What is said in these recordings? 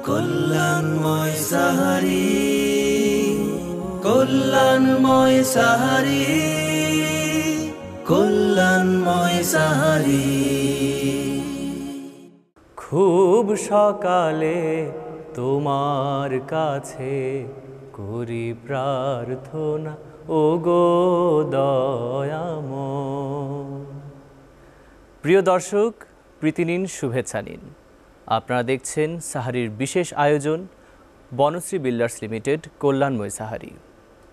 কল্যাণময় সাহারি, কল্যাণময় সাহারি, কল্যাণময় সাহারি। খুব সকালে তোমার কাছে করি প্রার্থনা, ওগো দয়াময়। প্রিয় দর্শক, প্রীতি নিন, শুভেচ্ছা নিন। আপনারা দেখছেন সাহারির বিশেষ আয়োজন বনশ্রী বিল্ডার্স লিমিটেড কল্যাণময় সাহারি,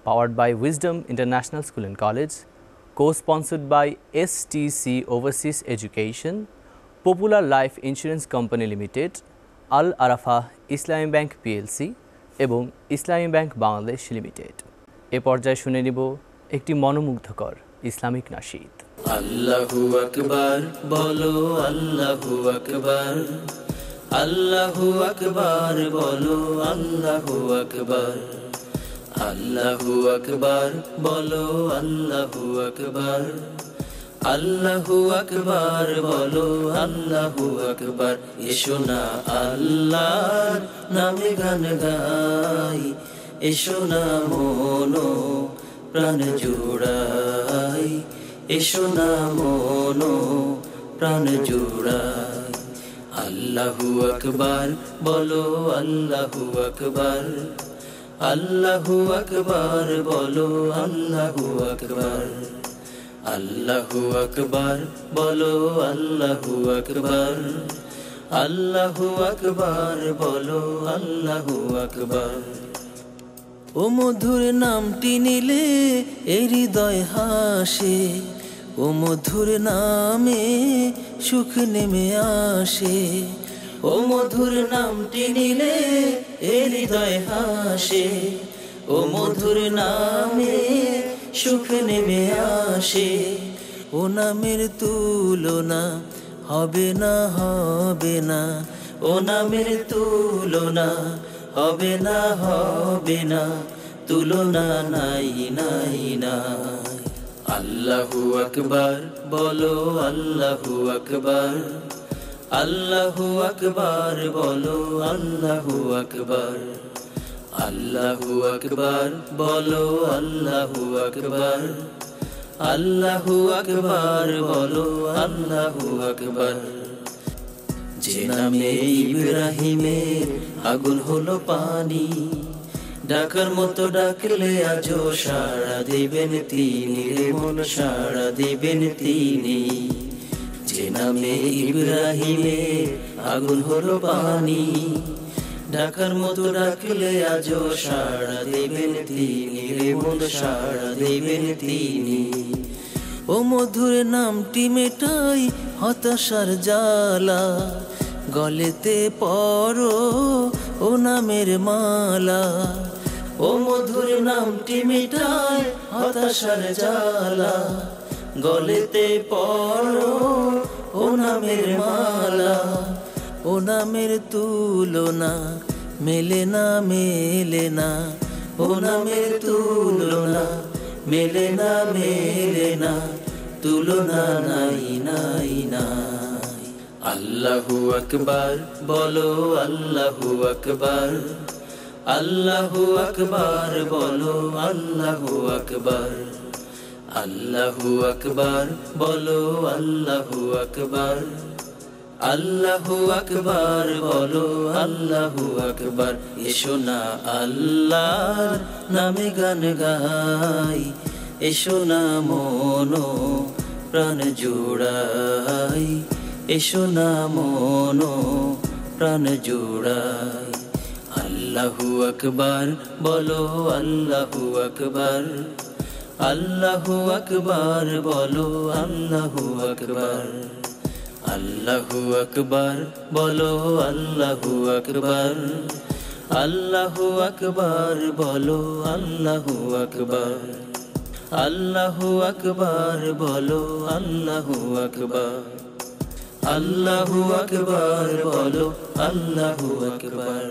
powered by Wisdom International School and College, co-sponsored by STC Overseas Education, Popular Life Insurance Company Limited, Al Arafah Islami Bank PLC এবং ইসলামী ব্যাংক বাংলাদেশ লিমিটেড। এ পর্যায়ে শুনে নিব একটি মনোমুগ্ধকর ইসলামিক নাশিদ। আল্লাহু আকবার বলো, আল্লাহু আকবার, আল্লাহু আকবার বলো, আল্লাহু আকবার, আল্লাহু আকবার বলো, আল্লাহু আকবার, আল্লাহু আকবার বলো, আল্লাহু আকবার। এসো না আল্লাহর নামে গান গাই, এসো না মনো প্রাণ জোড়াই, এসো না মনো প্রাণ জোড়াই। আল্লাহু আকবার বলো, আল্লাহু আকবার, আল্লাহু আকবার বলো, আল্লাহু আকবার, আল্লাহু আকবার বলো, আল্লাহু আকবার, আল্লাহু আকবার বলো, আল্লাহু আকবার। ও মধুর নামটি নিলে এ হৃদয় হাসে, ও মধুর নামে সুখ নেমে আসে, ও মধুর নামটি নিলে এ হৃদয় হাসে, ও মধুর নামে সুখ নেমে আসে। ও নামের তুলনা হবে না, হবে না, ও নামের তুলনা হবে না, হবে না, তুলনা নাই, নাই, নাই। আল্লাহু আকবার বলো, আল্লাহু আকবার, আল্লাহু আকবার বলো, আল্লাহু আকবার, আল্লাহু আকবার বলো, আল্লাহু আকবার, আল্লাহু আকবার বলো, আল্লাহু আকবার। যে নামে ইব্রাহিমের আগুন হলো পানি, ডাকার মতো ডাকলে আজও সাড়া দেবেন তিনি, রে মন সাড়া দেবেন তিনি। যে নামে ইব্রাহিমের আগুন হলো পানি, ডাকার মতো ডাকলে আজও সাড়া দেবেন তিনি, রে মন সাড়া দেবেন তিনি। ও মধুর নামটি মেটাই হতাশার জ্বালা, গলেতে পরো ও নামের মালা। ও মধুর নামটি মেটাই হতাশার জ্বালা, গলেতে পরো ও নামের মালা। ও নামের তুলনা মেলে না, মেলে না, ও নামের তুলনা মেলে না, মেলে না, তুলনা নাই, নাই, নাই। আল্লাহু আকবার বলো, আল্লাহু আকবার, আল্লাহু আকবার বলো, আল্লাহু আকবার, আল্লাহু আকবার বলো, আল্লাহু আকবার, আল্লাহু আকবার বলো, আল্লাহু আকবার। এসো না আল্লাহর নামে গান গাই, এসো না মনো প্রাণ জোড়াই, এসো না মনো প্রাণ জোড়াই। আল্লাহু আকবার বলো, আল্লাহু আকবার, আল্লাহু আকবার বলো, আল্লাহু আকবার, আল্লাহু আকবার বলো, আল্লাহু আকবার, আল্লাহু আকবার বলো, আল্লাহু আকবার, আল্লাহু আকবার বলো, আল্লাহু আকবার, আল্লাহু আকবার বলো, আল্লাহু আকবার।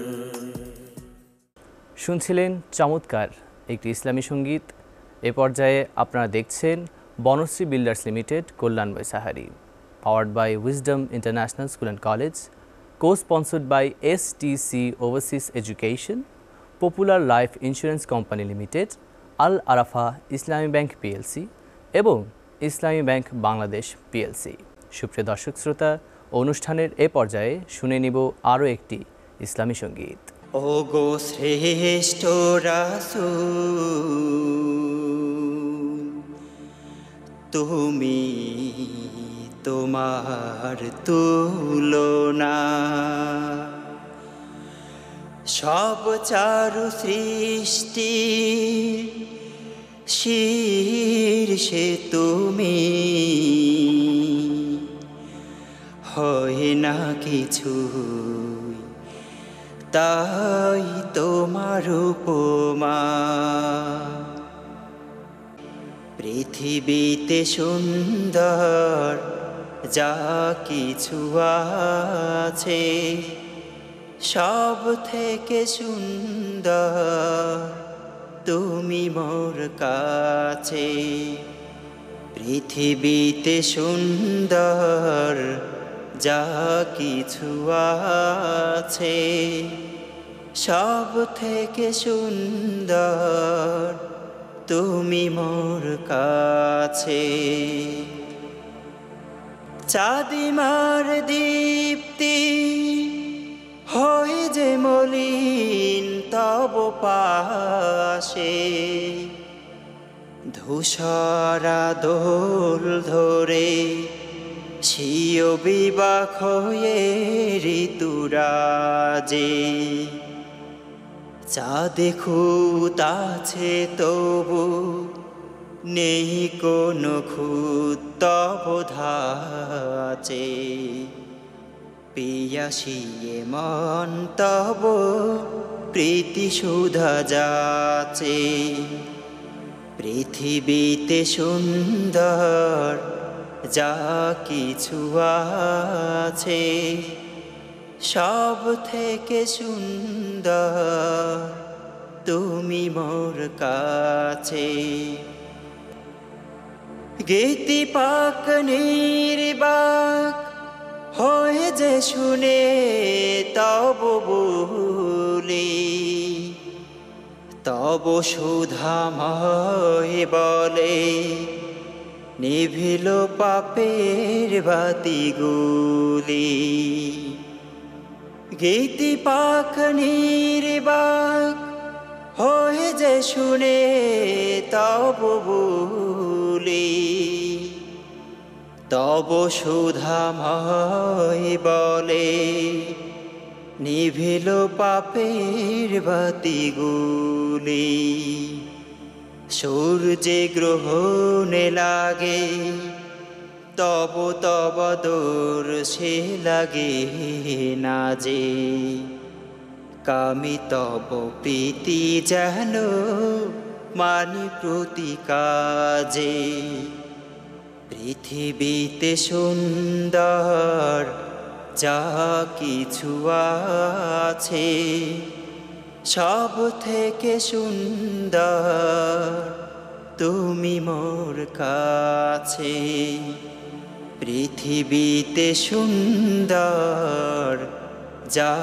শুনছিলেন চমৎকার একটি ইসলামী সঙ্গীত। এ পর্যায়ে আপনারা দেখছেন বনশ্রী বিল্ডার্স লিমিটেড কল্যাণময় সাহারি, powered by Wisdom International School and College, co-sponsored by STC Overseas Education, Popular Life Insurance Company Limited, Al Arafa Islami Bank PLC এবং ইসলামী ব্যাংক বাংলাদেশ পিএলসি। সুপ্রিয় দর্শক শ্রোতা, অনুষ্ঠানের এ পর্যায়ে শুনে নিব আরও একটি ইসলামী সঙ্গীত। ও গো শ্রেষ্ঠ রাসূল, তুমি তোমার তুলনা সব চারু সৃষ্টি শীর্ষে তুমি, হয় না কিছু তাই তোমার উপমা। পৃথিবীতে সুন্দর যা কিছু আছে, সব থেকে সুন্দর তুমি মোর কাছে। পৃথিবীতে সুন্দর যা কিছু আছে, সব থেকে সুন্দর তুমি মোর কাছে। চাঁদিমার দীপ্তি হয় যে মলিন তব পাশে, ধূসরা দোল ধরে স্বীয় বিবাহ হয়ে ঋতুরাজে। চাঁদে খুঁত আছে তবু নেই কোনো খুঁত তব ধাচে, পিয়াসিয়ে মন তব প্রীতি সুধা যাচে। পৃথিবীতে সুন্দর যা কিছু আছে, সব থেকে সুন্দর তুমি মোর কাছে। গীতি পাক নির্বাক হয়ে যে শুনে তব বলি, তব সুধাময় বলে নিভিল পাপের বাতিগুলি। গীতি পাক নির্বাক হয়ে যে শুনে তব বলি, তব সুধাময় বলে নিভিল পাপের বাতিগুলি। সূর্যে গ্রহণে লাগে তব তব দর্শে লাগে না যে, কামি তব প্রীতি যেন মানি প্রতি কাজে। পৃথিবীতে সুন্দর যা কিছু আছে, সব থেকে সুন্দর তুমি মোর কাছে। পৃথিবীতে সুন্দর যা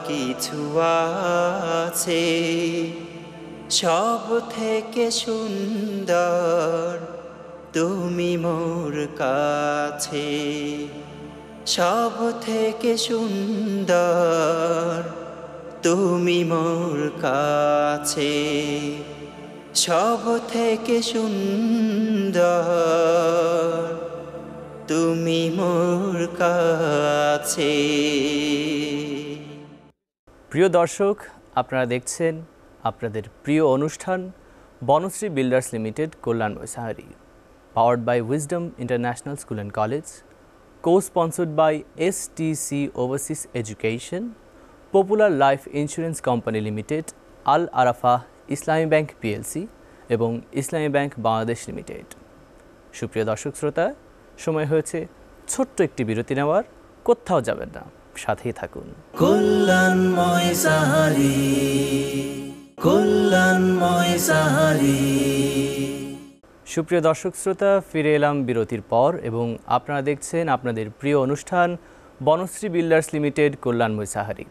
কিছু আছে, সব থেকে সুন্দর তুমি মোর কাছে। সব থেকে সুন্দর তুমি মোর কাছে, সব থেকে সুন্দর তুমি মোর কাছে। প্রিয় দর্শক, আপনারা দেখছেন আপনাদের প্রিয় অনুষ্ঠান Banashree Builders Limited Kalyan Moisahari, powered by Wisdom International School and College, co-sponsored by STC Overseas Education, Popular Life Insurance Company Limited, Al Arafa Islami Bank PLC এবং ইসলামী ব্যাংক বাংলাদেশ লিমিটেড। সুপ্রিয় দর্শক শ্রোতা, সময় হয়েছে ছোট্ট একটি বিরতি নেওয়ার। কোথাও যাবেন না, সাথেই থাকুন। কল্যাণময় সাহারি, কল্যাণময় সাহারি। সুপ্রিয় দর্শক শ্রোতা, ফিরে এলাম বিরতির পর এবং আপনারা দেখছেন আপনাদের প্রিয় অনুষ্ঠান Banashree Builders Limited, Kalyan Moisahari.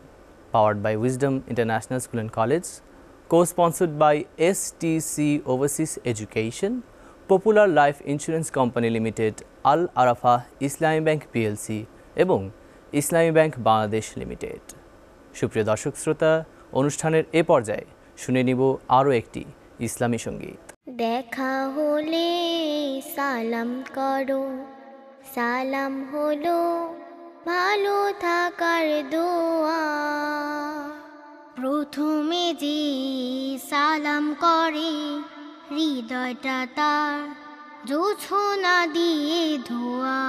Powered by Wisdom International School and College, co-sponsored by STC Overseas Education, Popular Life Insurance Company Limited, Al Arafa Islami Bank PLC এবং ইসলামী ব্যাংক বাংলাদেশ লিমিটেড। সুপ্রিয় দর্শক শ্রোতা, অনুষ্ঠানের এ পর্যায়ে শুনে নিব আরও একটি ইসলামী সঙ্গীত। দেখা হলে সালাম করো, সালাম হলো ভালো থাকার দোয়া। প্রথমে যে সালাম করে হৃদয়টা তার জোছনা দিয়ে ধোয়া।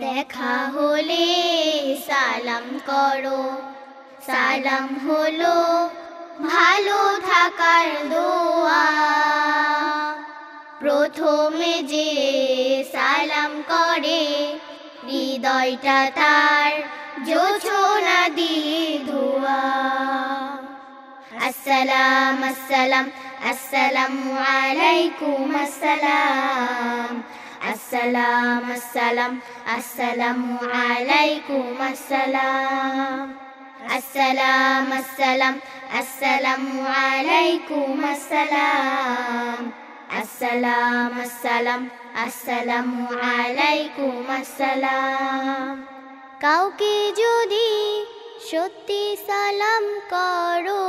দেখা হলে সালাম করো, সালাম হলো ভালো থাকার দোয়া। প্রথমে যে সালাম করে হৃদয়টা তার জোছনা দিয়ে ধোয়া। আসসালাম আসসালাম আসসালামু আলাইকুম আসসালাম। আসসালাম আসসালাম আসসালামু আলাইকুম আসসালাম। আসসালাম আসসালাম আসসালামু আলাইকুম আসসালাম। আসসালাম আসসালাম আসসালামু আলাইকুম আসসালাম। কাউকে যদি সত্যি সালাম করো,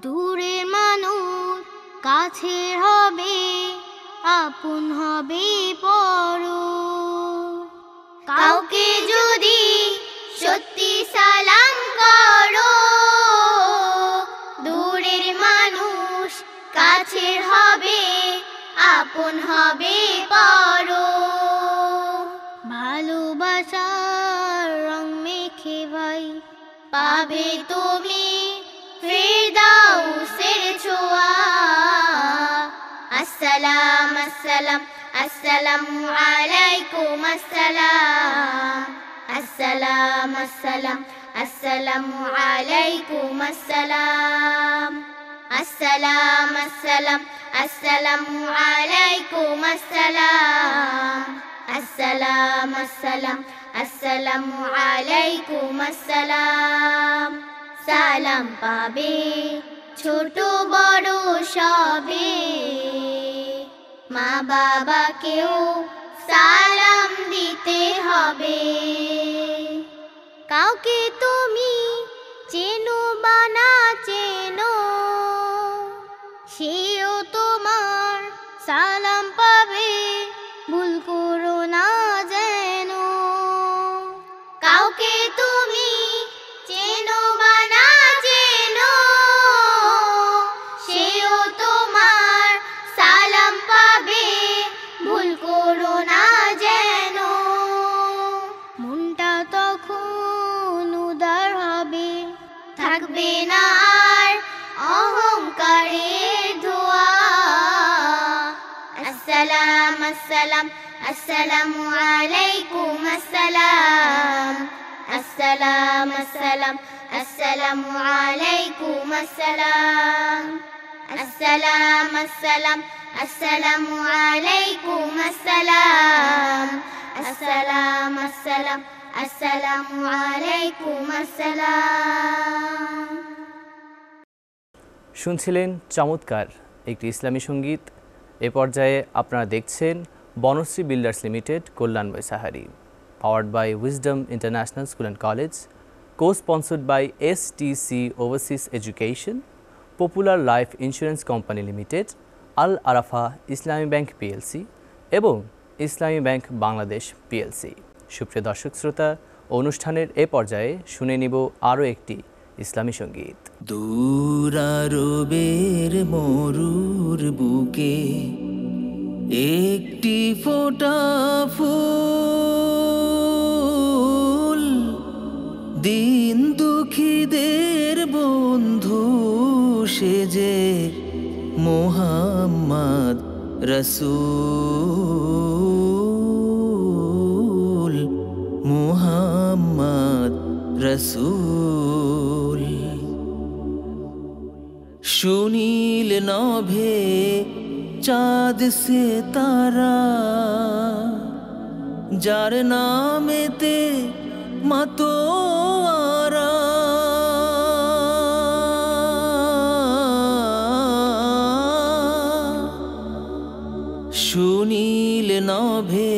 দূরের মানুষ কাছের হবে, আপন হবে পর। কাউকে যদি সত্যি সালাম করো, দূরের মানুষ কাছের হবে, আপন হবে পর। ভালোবাসার রং মেখে ভাই পাবে তুমি ফিরদাউসের ছোঁয়া। আসসালাম আসসালাম আসসালামু আলাইকুম আসসালাম। আসসালাম আসসালাম আসসালামু আলাইকুম আসসালাম। আসসালাম আসসালাম আসসালামু আলাইকুম আসসালাম। আসসালাম আসসালাম আসসালামু আলাইকুম আসসালাম। সালাম পাবে ছোট বড় সবে, মা বাবাকেও সালাম দিতে হবে। কাউকে তুমি চেনো বা না চেনো, সেও তোমার সালাম পাবে, ভুল করো না যেন। কাউকে তুমি চেনো বা না চেনো, সেও তোমার সালাম পাবে, ভুল করো না যেন। মনটা তখন উদার হবে, থাকবে না আর অহংকারের ধোয়া। আসসালাম আসসালাম আসসালামু আলাইকুম আসসালাম। আসসালাম আসসালাম আসসালামু আলাইকুম আসসালাম। আসসালাম আসসালাম আসসালামু আলাইকুম আসসালাম। আসসালাম আসসালাম আসসালামু আলাইকুম আসসালাম। শুনছিলেন চমৎকার একটি ইসলামী সঙ্গীত। এ পর্যায়ে আপনারা দেখছেন Banasree Builders Limited, Kalyan Moisahari. Powered by Wisdom International School and College, co-sponsored by STC Overseas Education, Popular Life Insurance Company Limited, Al Arafa Islami Bank PLC এবং ইসলামী ব্যাংক বাংলাদেশ PLC। সুপ্রিয় দর্শক শ্রোতা, অনুষ্ঠানের এ পর্যায়ে শুনে নিব আরও একটি ইসলামী সঙ্গীত। দূর আরবের মরুর বুকে একটি ফোঁটা ফুল, দিন দুঃখীদের বন্ধু সেজে মুহাম্মদ রসূল, মুহাম্মদ রসূল। সুনীল নভে চাঁদ সে তারা যার নামেতে মাতোয়ারা সুনীল নভে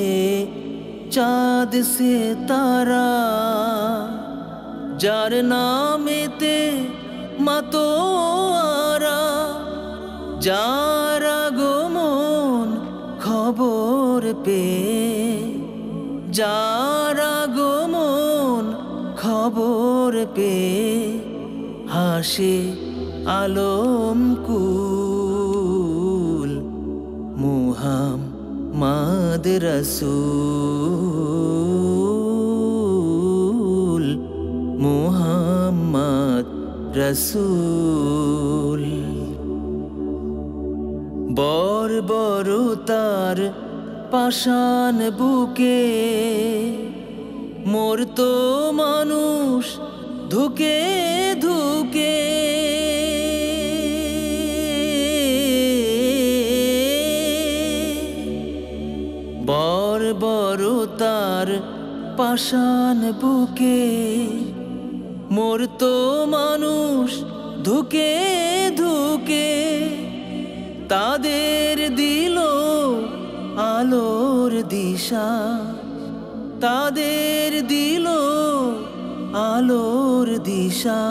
চাঁদ সে তারা, যার নামেতে মাতোয়ারা, যার আগমন খবর পেয়ে, যার আগমন খবর পেয়ে হাসে আলমকুল মুহাম্মদ রসূল, মুহাম্মদ রসূল। বর্বরতার পাষাণ বুকে মরতো মানুষ ধুকে ধুকে, বর্বরতার পাষাণ বুকে মরতো মানুষ ধুকে ধুকে, তাদের দিল আলোর দিশা, তাদের দিল আলোর দিশা,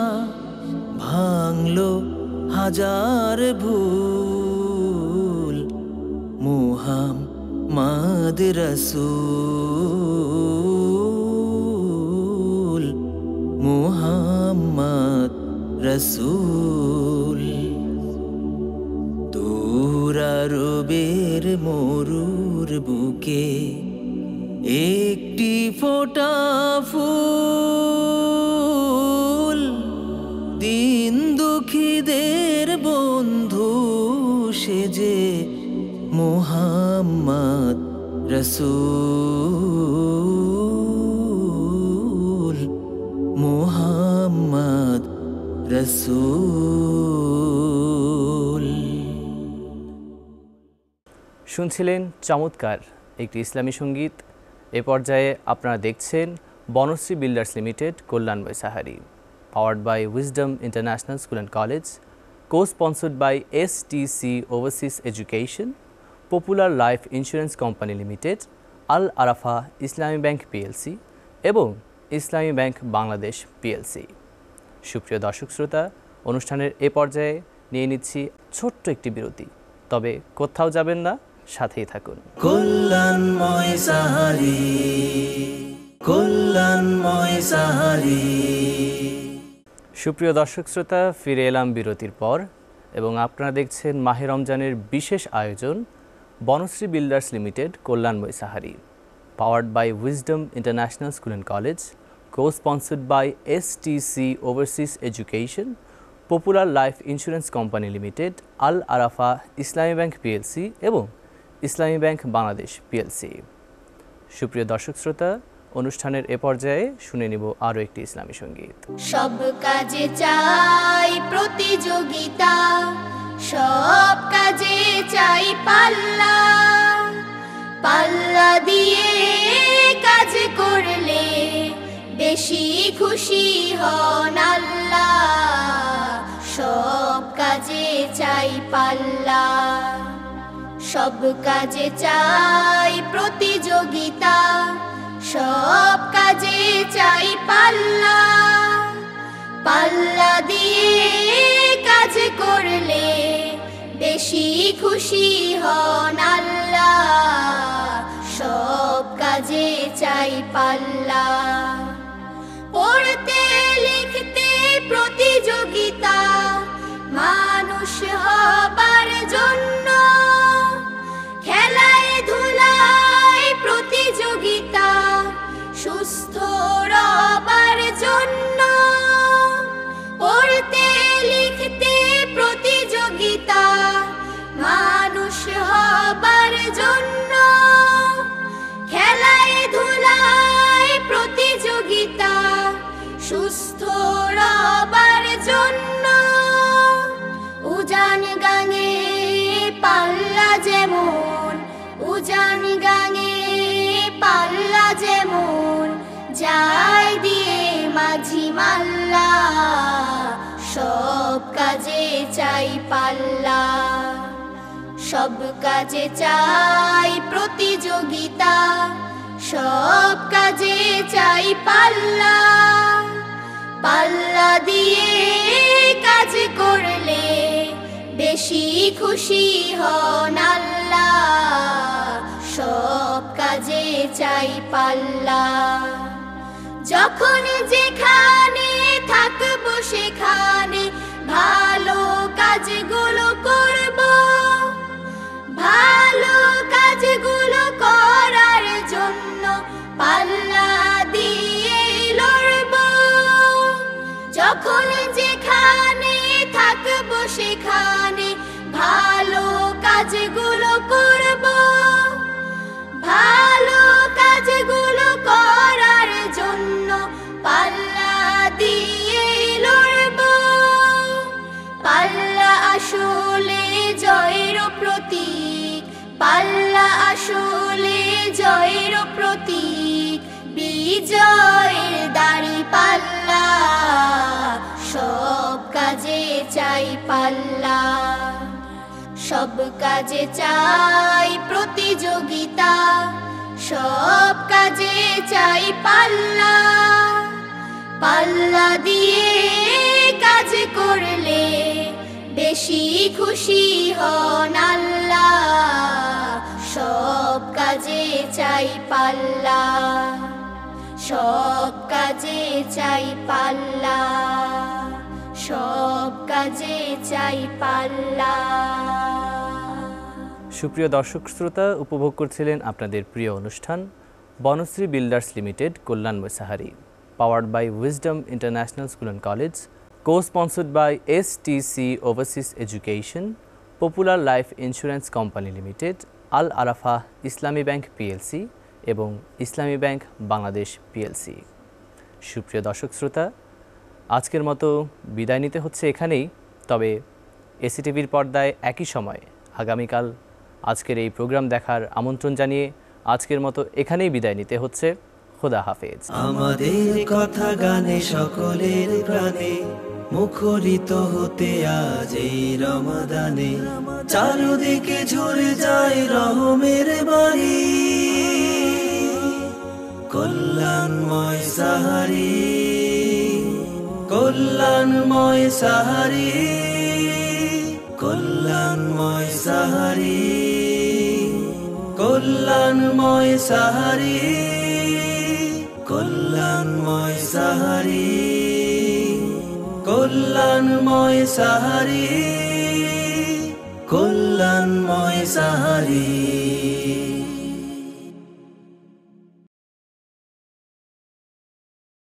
ভাঙলো হাজার ভুল মুহাম্মদ রসূল, মুহাম্মদ রসূল। দূরারবের মরুর বুকে একটি ফোঁটা ফুল, দিন দুঃখীদের বন্ধু সেজে মুহাম্মদ রসূল, মুহাম্মদ রসূল। শুনছিলেন চমৎকার একটি ইসলামী সঙ্গীত। এ পর্যায়ে আপনারা দেখছেন বনশ্রী বিল্ডার্স লিমিটেড কল্যাণময় সাহারি, powered by Wisdom International School and College, co-sponsored by STC Overseas Education, Popular Life Insurance Company Limited, Al Arafa Islami Bank PLC এবং ইসলামী ব্যাংক বাংলাদেশ PLC। সুপ্রিয় দর্শক শ্রোতা, অনুষ্ঠানের এ পর্যায়ে নিয়ে নিচ্ছি ছোট্ট একটি বিরতি, তবে কোথাও যাবেন না, সাথেই থাকুন। কল্যাণময় সাহারি, কল্যাণময় সাহারি। সুপ্রিয় দর্শক শ্রোতা, ফিরে এলাম বিরতির পর এবং আপনারা দেখছেন মাহে রমজানের বিশেষ আয়োজন বনশ্রী বিল্ডার্স লিমিটেড কল্যাণময় সাহারি, powered by Wisdom International School and College, co-sponsored by STC Overseas Education, Popular Life Insurance Company Limited, Al Arafa Islami Bank PLC এবং ইসলামী ব্যাংক বাংলাদেশ PLC। সুপ্রিয় দর্শক শ্রোতা, অনুষ্ঠানের এ পর্যায়ে শুনে নিব আরও একটি ইসলামী সঙ্গীত। সব কাজে চাই প্রতিযোগিতা, সব কাজে চাই পাল্লা, পাল্লা দিয়ে কাজ করলে বেশি খুশি হন আল্লাহ। সব কাজে চাই পাল্লা, সব কাজে চাই প্রতিযোগিতা, সব কাজে চাই পাল্লা, পাল্লা দিয়ে কাজ করলে বেশি খুশি হন আল্লাহ। সব কাজে চাই পাল্লা, পড়তে লিখতে প্রতিযোগিতা, মানুষ হবার জন্য, খেলায় ধুলায় প্রতিযোগিতা, সুস্থ রবার জন্য। পড়তে লিখতে প্রতিযোগিতা, মানুষ হবার জন্য, খেলায় ধুলায় প্রতিযোগিতা, সব কাজে চাই প্রতিযোগিতা, সব কাজে চাই পাল্লা, পাল্লা দিয়ে কাজ করলে বেশি খুশি হন আল্লাহ। সব কাজে চাই পাল্লা, যখন যেখানে থাকবো সেখানে ভালো কাজগুলো করব, ভালো কাজগুলো করার জন্য পাল্লা দিয়ে লড়ব। যখন যেখানে থাকবো সেখানে ভালো কাজগুলো করব, ভালো কাজগুলো করার জন্য পাল্লা দিয়ে লড়ব। পাল্লা আসলে জয়ের প্রতীক, পাল্লা আসলে জয়ের প্রতীক, বিজয়ের দাঁড়িপাল্লা। সব কাজে চাই পাল্লা, সব কাজে চাই প্রতিযোগিতা, সব কাজে চাই পাল্লা, পাল্লা দিয়ে কাজ করলে বেশি খুশি হন আল্লাহ। সব কাজে চাই পাল্লা, সব কাজে চাই পাল্লা, সব কাজে চাই পাল্লা। সুপ্রিয় দর্শক শ্রোতা, উপভোগ করছিলেন আপনাদের প্রিয় অনুষ্ঠান Banashree Builders Limited Kalyan Moisahari, powered by Wisdom International School and College, co-sponsored by STC Overseas Education, Popular Life Insurance Company Limited, Al Arafa Islami Bank PLC এবং ইসলামী ব্যাংক বাংলাদেশ PLC। সুপ্রিয় দর্শক শ্রোতা, আজকের মতো বিদায় নিতে হচ্ছে এখানেই। তবে এসিটিভির পর্দায় একই সময় আগামীকাল আজকের এই প্রোগ্রাম দেখার আমন্ত্রণ জানিয়ে আজকের মতো এখানেই বিদায় নিতে হচ্ছে। খোদা হাফেজ। আমাদের কথা গানে সকলের প্রাণে মুখরিত হতে আজ এই রমাদানে, চারদিকে ঝরে যায় রহমের বাড়ি, কল্যাণময় সাহারি, কল্যাণময় সাহারি, কল্যাণময় সাহারি, কল্যাণময় সাহারি, কল্যাণময় সাহারি, কল্যাণময় সাহারি, কল্যাণময় সাহারি।